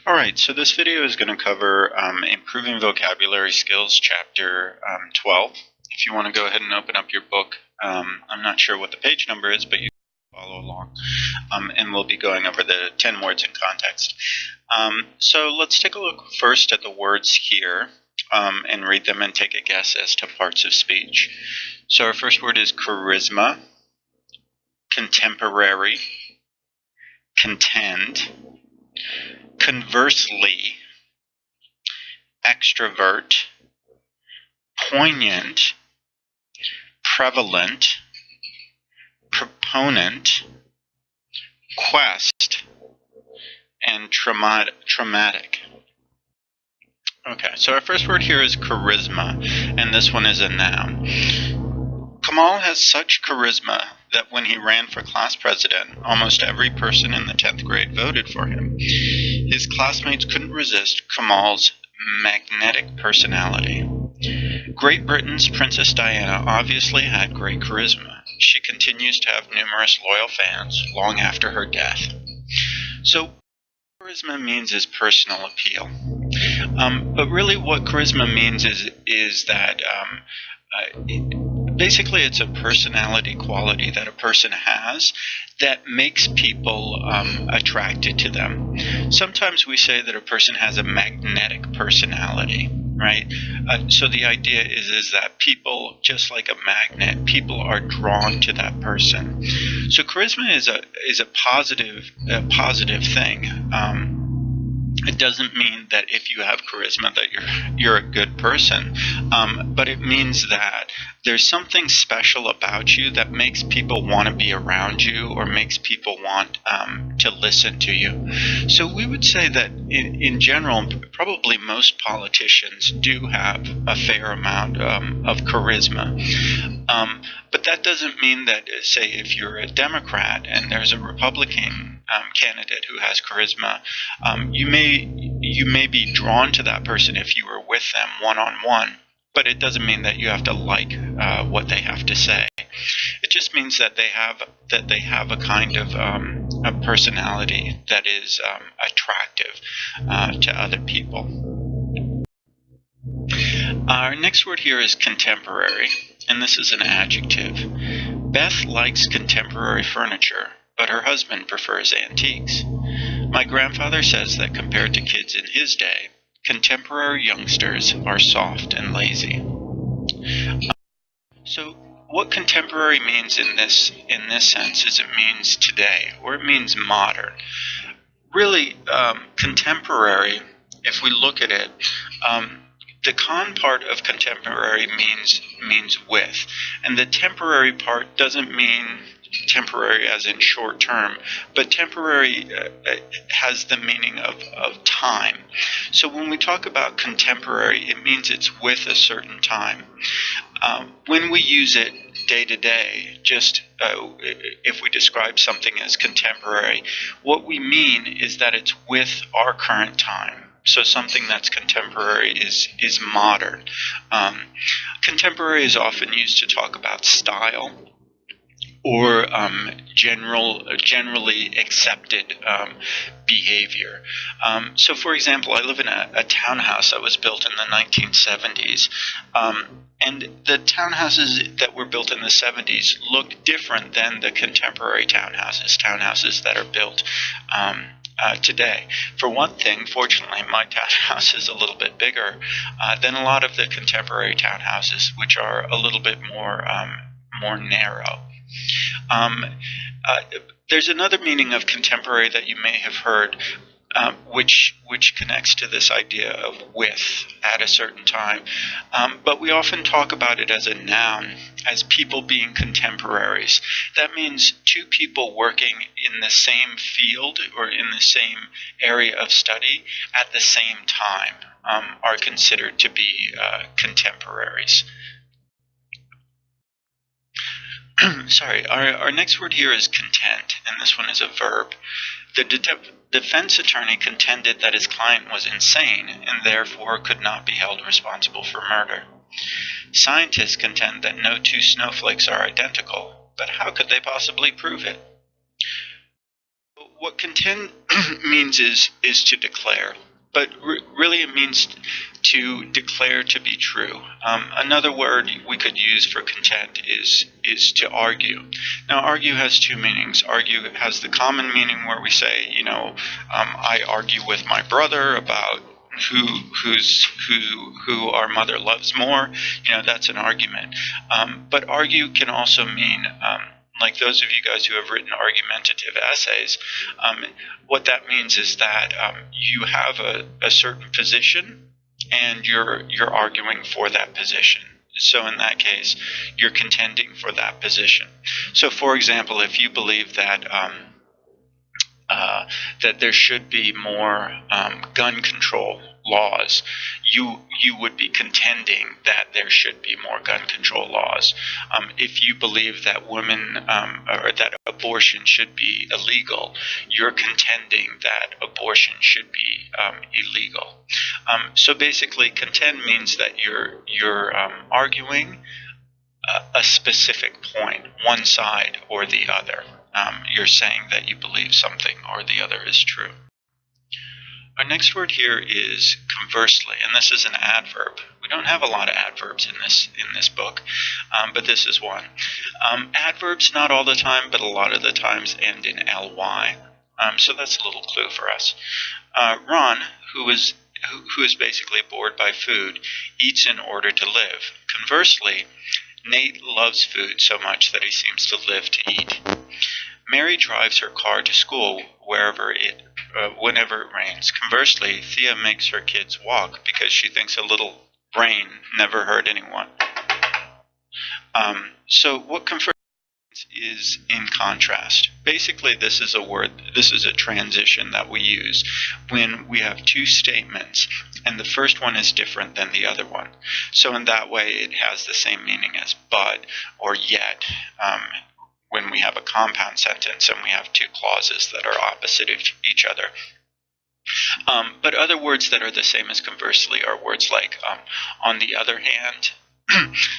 Alright, so this video is going to cover Improving Vocabulary Skills, Chapter 12. If you want to go ahead and open up your book, I'm not sure what the page number is, but you can follow along. And we'll be going over the 10 words in context. So let's take a look first at the words here and read them and take a guess as to parts of speech. So our first word is charisma, contemporary, contend, conversely, extrovert, poignant, prevalent, proponent, quest, and traumatic. Okay, so our first word here is charisma, and this one is a noun. Kamal has such charisma that when he ran for class president, almost every person in the 10th grade voted for him. His classmates couldn't resist Kamal's magnetic personality. Great Britain's Princess Diana obviously had great charisma. She continues to have numerous loyal fans long after her death. So, charisma means is personal appeal. But really what charisma means is that basically it's a personality quality that a person has that makes people attracted to them. Sometimes we say that a person has a magnetic personality, right? So the idea is that people, just like a magnet, people are drawn to that person. So charisma is a positive thing. It doesn't mean that if you have charisma that you're a good person, but it means that there's something special about you that makes people want to be around you or makes people want to listen to you. So we would say that in general, probably most politicians do have a fair amount of charisma. But that doesn't mean that, say, if you're a Democrat and there's a Republican candidate who has charisma, you may be drawn to that person if you were with them one-on-one, but it doesn't mean that you have to like what they have to say. It just means that they have a kind of a personality that is attractive to other people. Our next word here is contemporary, and this is an adjective. Beth likes contemporary furniture, but her husband prefers antiques. My grandfather says that compared to kids in his day, contemporary youngsters are soft and lazy. So what contemporary means in this sense is it means today, or it means modern. Really, contemporary, if we look at it, the con part of contemporary means with, and the temporary part doesn't mean temporary as in short term, but temporary has the meaning of time. So when we talk about contemporary, it means it's with a certain time. When we use it day to day, just if we describe something as contemporary, what we mean is that it's with our current time. So something that's contemporary is modern. Contemporary is often used to talk about style or generally accepted behavior. So for example, I live in a townhouse that was built in the 1970s. And the townhouses that were built in the 70s look different than the contemporary townhouses that are built today. For one thing, fortunately, my townhouse is a little bit bigger than a lot of the contemporary townhouses, which are a little bit more narrow. There's another meaning of contemporary that you may have heard, which connects to this idea of with at a certain time. But we often talk about it as a noun, as people being contemporaries. That means two people working in the same field or in the same area of study at the same time are considered to be contemporaries. Sorry, our next word here is contend, and this one is a verb. The defense attorney contended that his client was insane and therefore could not be held responsible for murder. Scientists contend that no two snowflakes are identical, but how could they possibly prove it? what contend means is to declare, but really it means to declare to be true. Another word we could use for contend is to argue. Now, argue has two meanings. Argue has the common meaning where we say, I argue with my brother about who our mother loves more. That's an argument. But argue can also mean, like those of you guys who have written argumentative essays, what that means is that you have a certain position and you're arguing for that position. So in that case, you're contending for that position. So for example, if you believe that that there should be more gun control laws, you would be contending that there should be more gun control laws. If you believe that women or that abortion should be illegal, you're contending that abortion should be illegal. So basically, contend means that you're arguing a specific point, one side or the other. You're saying that you believe something or the other is true. Our next word here is conversely, and this is an adverb. We don't have a lot of adverbs in this book, but this is one. Adverbs, not all the time, but a lot of the times end in ly. So that's a little clue for us. Ron, who is basically bored by food, eats in order to live. Conversely, Nate loves food so much that he seems to live to eat. Mary drives her car to school whenever it rains. Conversely, Thea makes her kids walk because she thinks a little rain never hurt anyone. So what conversely is in contrast. Basically, this is a transition that we use when we have two statements and the first one is different than the other one. So in that way, it has the same meaning as but or yet. When we have a compound sentence and we have two clauses that are opposite of each other. But other words that are the same as conversely are words like on the other hand.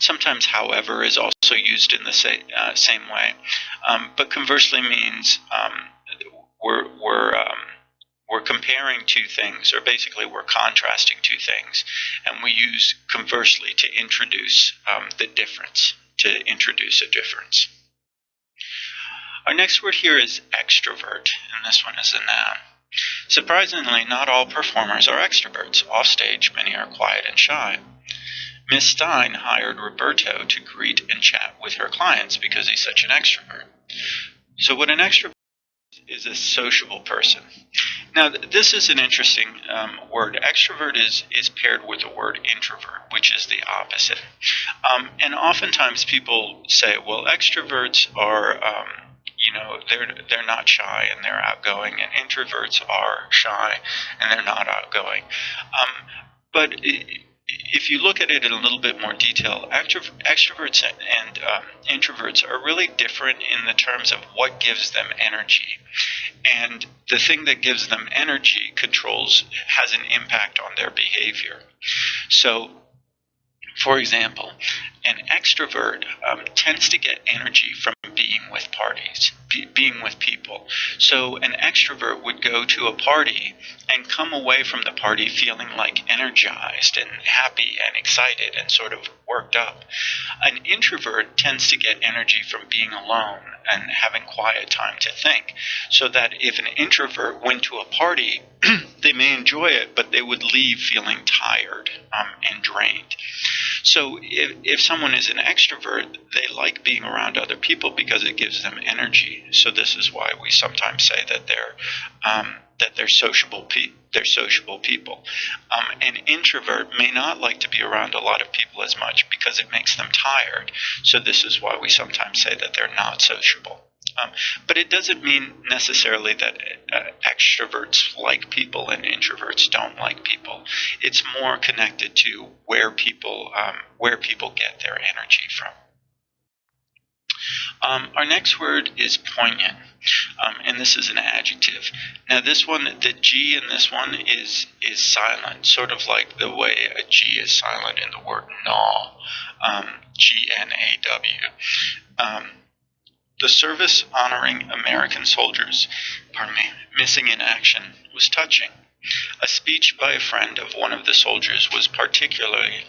Sometimes however is also used in the same way. But conversely means we're comparing two things, or basically we're contrasting two things, and we use conversely to introduce the difference, to introduce a difference. Our next word here is extrovert, and this one is a noun. Surprisingly, not all performers are extroverts. Offstage, many are quiet and shy. Miss Stein hired Roberto to greet and chat with her clients because he's such an extrovert. So what an extrovert is a sociable person. Now, this is an interesting word. Extrovert is paired with the word introvert, which is the opposite. And oftentimes people say, well, extroverts are... they're not shy and they're outgoing, and introverts are shy and they're not outgoing. But if you look at it in a little bit more detail, extroverts and introverts are really different in the terms of what gives them energy. And the thing that gives them energy has an impact on their behavior. So, for example, an extrovert tends to get energy from being with being with people. So an extrovert would go to a party and come away from the party feeling like energized and happy and excited and sort of worked up. An introvert tends to get energy from being alone and having quiet time to think. So that if an introvert went to a party, they may enjoy it, but they would leave feeling tired and drained. So if someone is an extrovert, they like being around other people because it gives them energy. So this is why we sometimes say that they're sociable people. An introvert may not like to be around a lot of people as much because it makes them tired. So this is why we sometimes say that they're not sociable. But it doesn't mean necessarily that extroverts like people and introverts don't like people. It's more connected to where people get their energy from. Our next word is poignant, and this is an adjective. Now this one, the G in this one is silent, sort of like the way a G is silent in the word gnaw, Gnaw. The service honoring American soldiers, missing in action was touching. A speech by a friend of one of the soldiers was particularly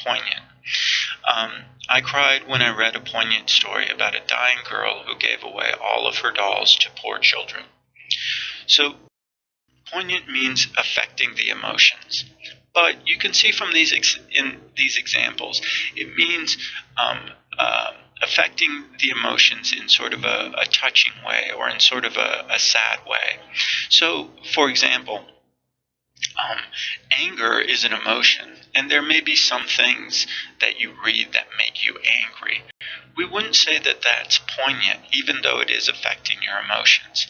poignant. I cried when I read a poignant story about a dying girl who gave away all of her dolls to poor children. So, poignant means affecting the emotions. But you can see from these examples, it means affecting the emotions in sort of a touching way or in sort of a sad way. So, for example, anger is an emotion, and there may be some things that you read that make you angry. We wouldn't say that that's poignant, even though it is affecting your emotions,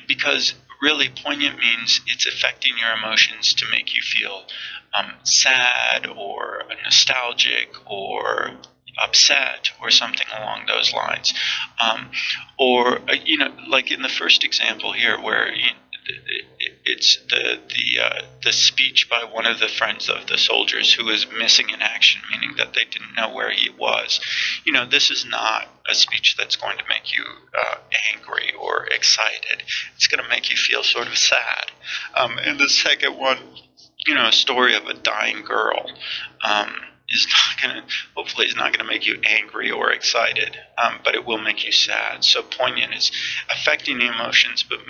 because really poignant means it's affecting your emotions to make you feel sad or nostalgic or upset or something along those lines. Like in the first example here where it's the speech by one of the friends of the soldiers who is missing in action, meaning that they didn't know where he was. This is not a speech that's going to make you angry or excited. It's going to make you feel sort of sad. And the second one, a story of a dying girl, hopefully is not going to make you angry or excited, but it will make you sad. So poignant is affecting the emotions, but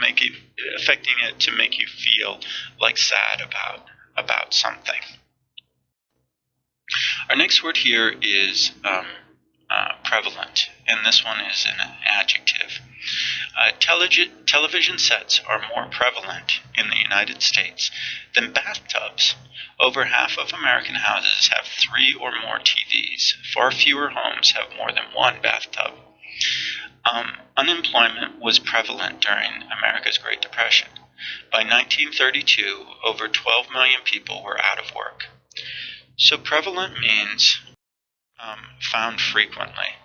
affecting it to make you feel like sad about something. Our next word here is prevalent, and this one is an adjective. Television sets are more prevalent in the United States than bathtubs. Over half of American houses have 3 or more TVs. Far fewer homes have more than one bathtub. Unemployment was prevalent during America's Great Depression. By 1932, over 12 million people were out of work. So prevalent means found frequently.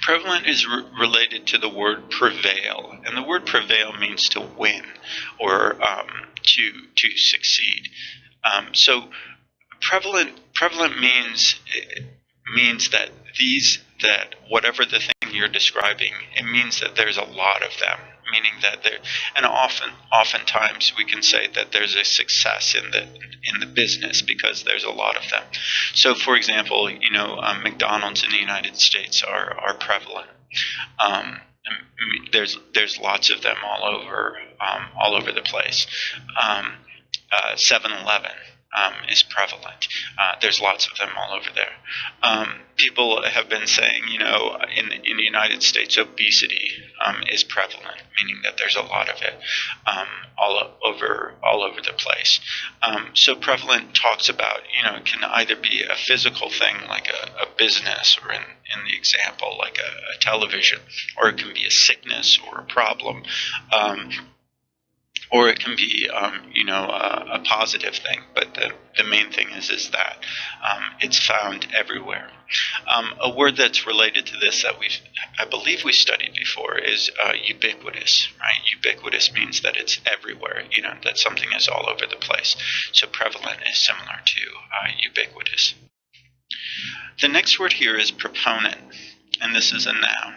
Prevalent is related to the word prevail, and the word prevail means to win or to succeed. So prevalent means that whatever the thing you're describing, it means that there's a lot of them. Meaning that oftentimes we can say that there's a success in the business because there's a lot of them. So, for example, McDonald's in the United States are prevalent. There's lots of them all over the place. 7-Eleven is prevalent. There's lots of them all over there. People have been saying, in the United States, obesity is prevalent, meaning that there's a lot of it all over the place. So prevalent talks about, it can either be a physical thing like a business, or in the example like a television, or it can be a sickness or a problem. Or it can be, a positive thing. But the main thing is that it's found everywhere. A word that's related to this that I believe we studied before is ubiquitous, right? Ubiquitous means that it's everywhere, that something is all over the place. So prevalent is similar to ubiquitous. The next word here is proponent, and this is a noun.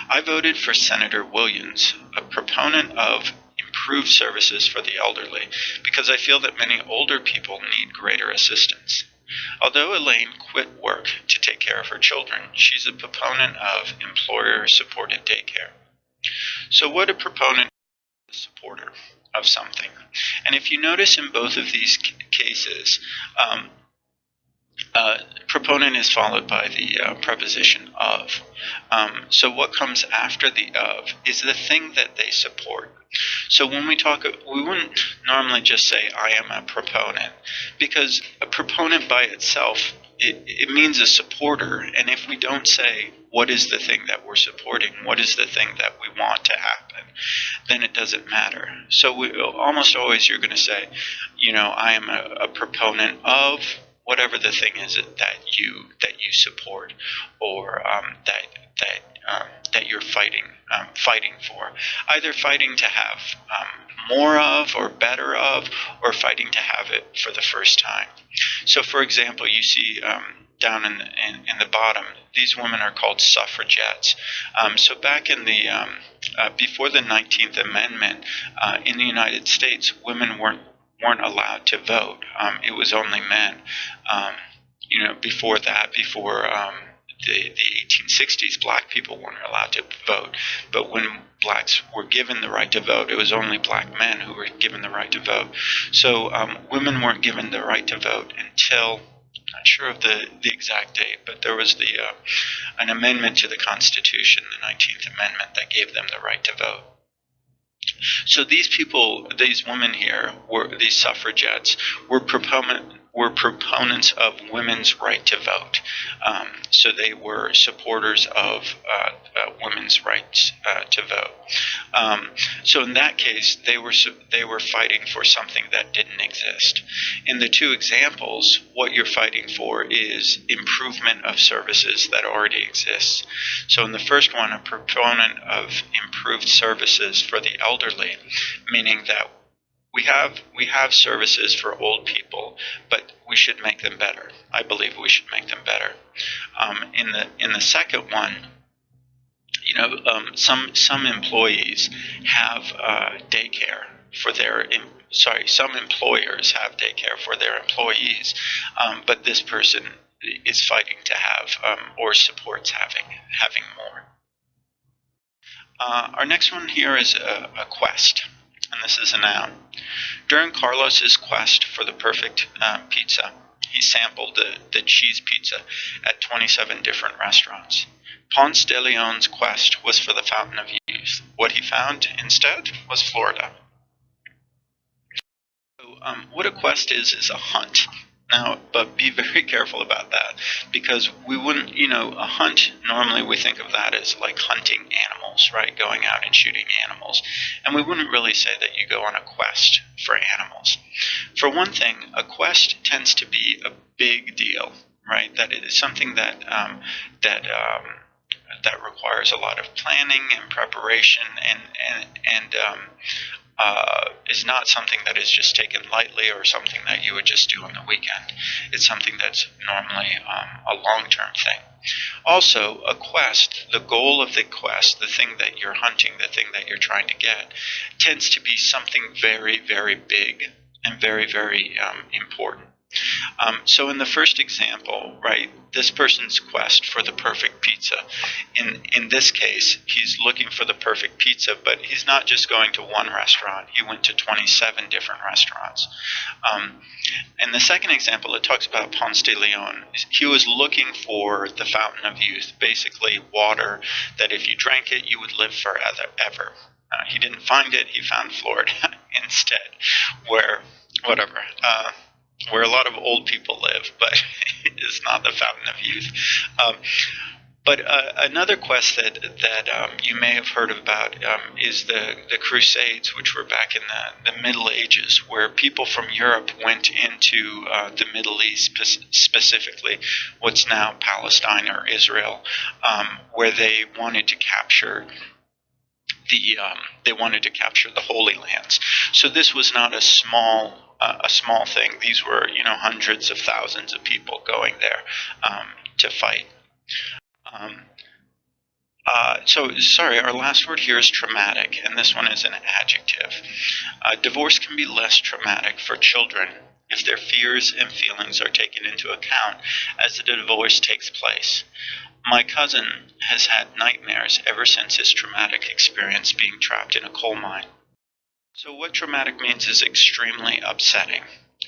I voted for Senator Williams, a proponent of improved services for the elderly, because I feel that many older people need greater assistance. Although Elaine quit work to take care of her children, she's a proponent of employer-supported daycare. So what a proponent is, a supporter of something. And if you notice in both of these cases, proponent is followed by the preposition of. So what comes after the of is the thing that they support. So when we talk, we wouldn't normally just say, I am a proponent, because a proponent by itself, it means a supporter. And if we don't say, what is the thing that we're supporting? What is the thing that we want to happen? Then it doesn't matter. So almost always you're going to say, I am a proponent of whatever the thing is that you support, or that you're fighting for, either fighting to have more of or better of, or fighting to have it for the first time. So, for example, you see down in the bottom, these women are called suffragettes. So back in the before the 19th Amendment in the United States, women weren't allowed to vote. It was only men. Before that, before the 1860s, black people weren't allowed to vote. But when blacks were given the right to vote, it was only black men who were given the right to vote. So women weren't given the right to vote until, I'm not sure of the exact date, but there was an amendment to the Constitution, the 19th Amendment, that gave them the right to vote. So these women here, these suffragettes, were proponents of women's right to vote. So they were supporters of women's rights to vote. So in that case, they were fighting for something that didn't exist. In the two examples, what you're fighting for is improvement of services that already exist. So in the first one, a proponent of improved services for the elderly, meaning that we have services for old people, but we should make them better. I believe we should make them better. In the second one, some employees have daycare for their. Some employers have daycare for their employees, but this person is fighting to have or supports having more. Our next one here is a quest, and this is a noun. During Carlos's quest for the perfect pizza, he sampled the cheese pizza at 27 different restaurants. Ponce de Leon's quest was for the Fountain of Youth. What he found instead was Florida. So, what a quest is a hunt. Now, but be very careful about that, because we wouldn't, a hunt, normally we think of that as like hunting animals, right? Going out and shooting animals. And we wouldn't really say that you go on a quest for animals. For one thing, a quest tends to be a big deal, right? That it is something that requires a lot of planning and preparation and is not something that is just taken lightly or something that you would just do on the weekend. It's something that's normally a long-term thing. Also, a quest, the goal of the quest, the thing that you're hunting, the thing that you're trying to get, tends to be something very, very big and very, very important. So in the first example, right, this person's quest for the perfect pizza, in this case, he's looking for the perfect pizza, but he's not just going to one restaurant. He went to 27 different restaurants. In the second example, it talks about Ponce de Leon. He was looking for the Fountain of Youth, basically water that if you drank it, you would live forever. He didn't find it. He found Florida instead, where a lot of old people live, but it is not the Fountain of Youth. But another quest that you may have heard about is the Crusades, which were back in the Middle Ages, where people from Europe went into the Middle East, specifically what's now Palestine or Israel, where they wanted to capture the Holy Lands. So this was not a small thing. These were, hundreds of thousands of people going there to fight. Our last word here is traumatic, and this one is an adjective. Divorce can be less traumatic for children if their fears and feelings are taken into account as the divorce takes place. My cousin has had nightmares ever since his traumatic experience being trapped in a coal mine. So what traumatic means is extremely upsetting.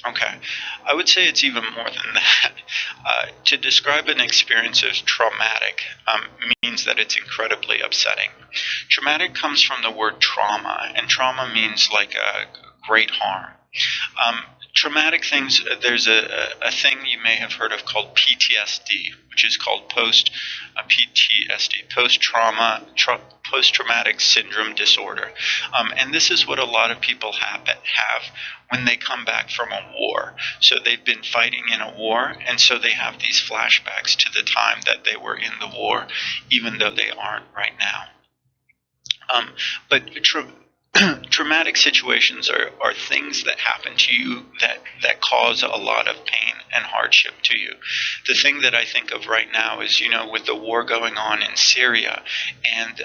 Okay, I would say it's even more than that. To describe an experience as traumatic means that it's incredibly upsetting. Traumatic comes from the word trauma, and trauma means like a great harm. Traumatic things, there's a thing you may have heard of called PTSD, which is called post-traumatic syndrome disorder. And this is what a lot of people have when they come back from a war. So they've been fighting in a war, and so they have these flashbacks to the time that they were in the war, even though they aren't right now. Traumatic situations are things that happen to you that cause a lot of pain and hardship to you. The thing that I think of right now is, with the war going on in Syria and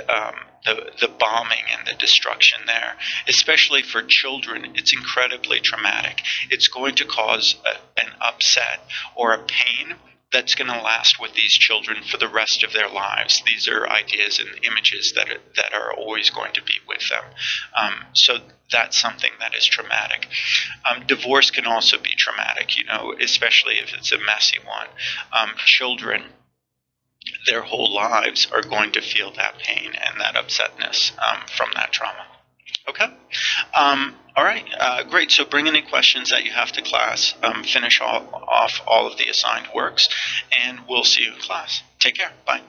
the bombing and the destruction there, especially for children, it's incredibly traumatic. It's going to cause an upset or a pain that's going to last with these children for the rest of their lives. These are ideas and images that are always going to be with them. So that's something that is traumatic. Divorce can also be traumatic, especially if it's a messy one. Children, their whole lives are going to feel that pain and that upsetness from that trauma. Okay. All right. Great. So bring any questions that you have to class. Finish off all of the assigned works, and we'll see you in class. Take care. Bye.